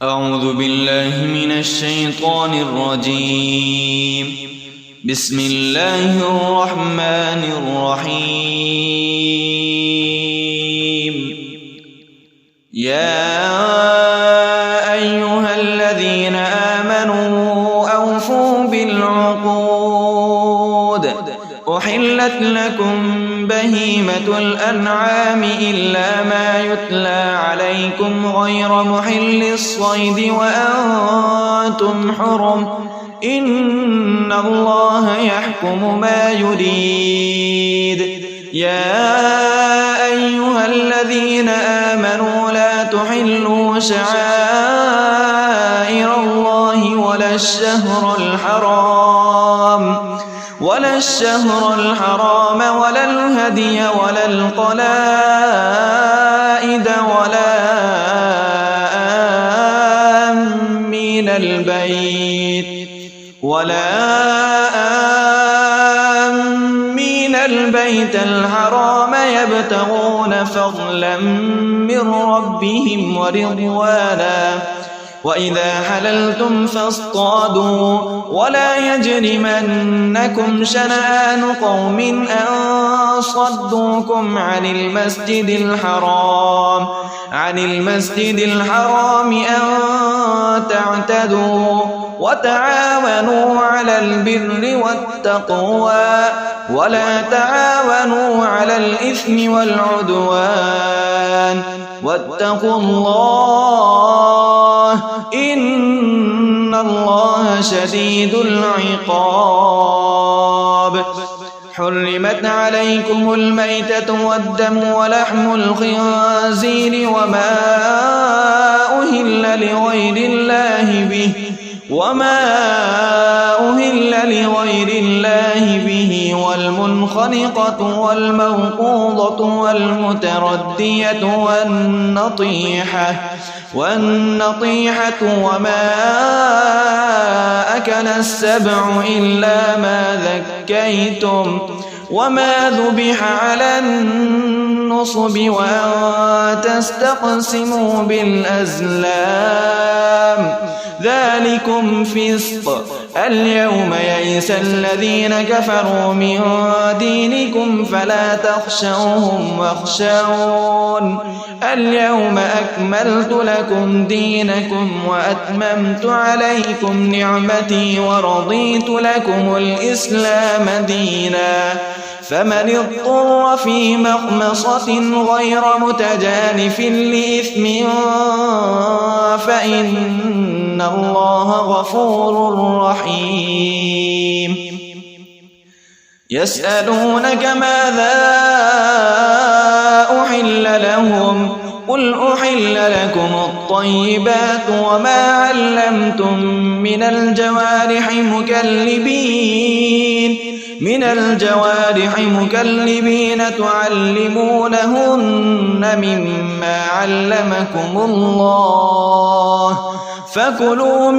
أعوذ بالله من الشيطان الرجيم. بسم الله الرحمن الرحيم. يا أيها الذين آمنوا أوفوا بالعقود. أحلت لكم بهيمة الأنعام إلا ما يتلى عليكم غير محل الصيد وأنتم حرم. إن الله يحكم ما يريد. يا أيها الذين آمنوا لا تحلوا شعائر الله ولا الشهر الحرام ولا الهدي ولا القلائد ولا آمين البيت الحرام يبتغون فضلا من ربهم ورضوانا. وإذا حللتم فاصطادوا ولا يجرمنكم شنآن قوم أن صدوكم عن المسجد الحرام أن تعتدوا. وتعاونوا على البر والتقوى ولا تعاونوا على الإثم والعدوان. واتقوا الله إن الله شديد العقاب. حرمت عليكم الميتة والدم ولحم الخنزير وما أهل لغير الله به والمنخنقة والموقوضة والمتردية والنطيحة وما أكل السبع إلا ما ذكيتم وما ذبح على النصب وأن تستقسموا بالأزلام ذلكم فسق. اليوم يئس الذين كفروا من دينكم فلا تخشوهم واخشون. اليوم أكملت لكم دينكم وأتممت عليكم نعمتي ورضيت لكم الإسلام دينا. فمن اضطر في مخمصة غير متجانف لإثم فإن الله غفور رحيم. يسألونك ماذا أحل لهم قل أحل لكم الطيبات وما علمتم من الجوارح مكلبين تعلمونهن مما علمكم الله فكلوا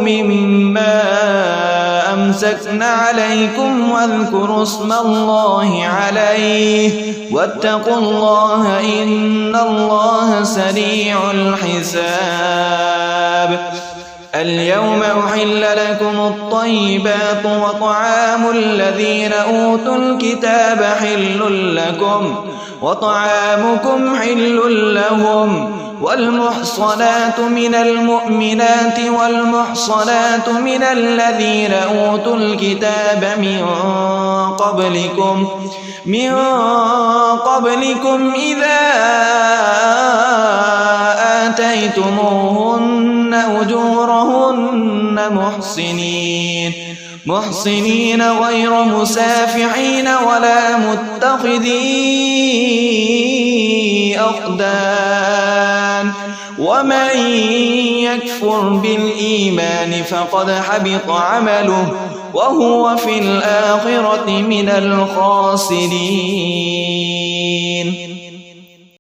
مما أمسكن عليكم واذكروا اسم الله عليه واتقوا الله إن الله سريع الحساب. اليوم أحل لكم الطيبات وطعام الذين أوتوا الكتاب حل لكم وطعامكم حل لهم. والمحصنات من المؤمنات والمحصنات من الذين أوتوا الكتاب من قبلكم إذا آتيتموهن أجورهن محصنين غير مسافحين ولا متخذي أخدان. ومن يكفر بالإيمان فقد حبط عمله وهو في الآخرة من الخاسرين.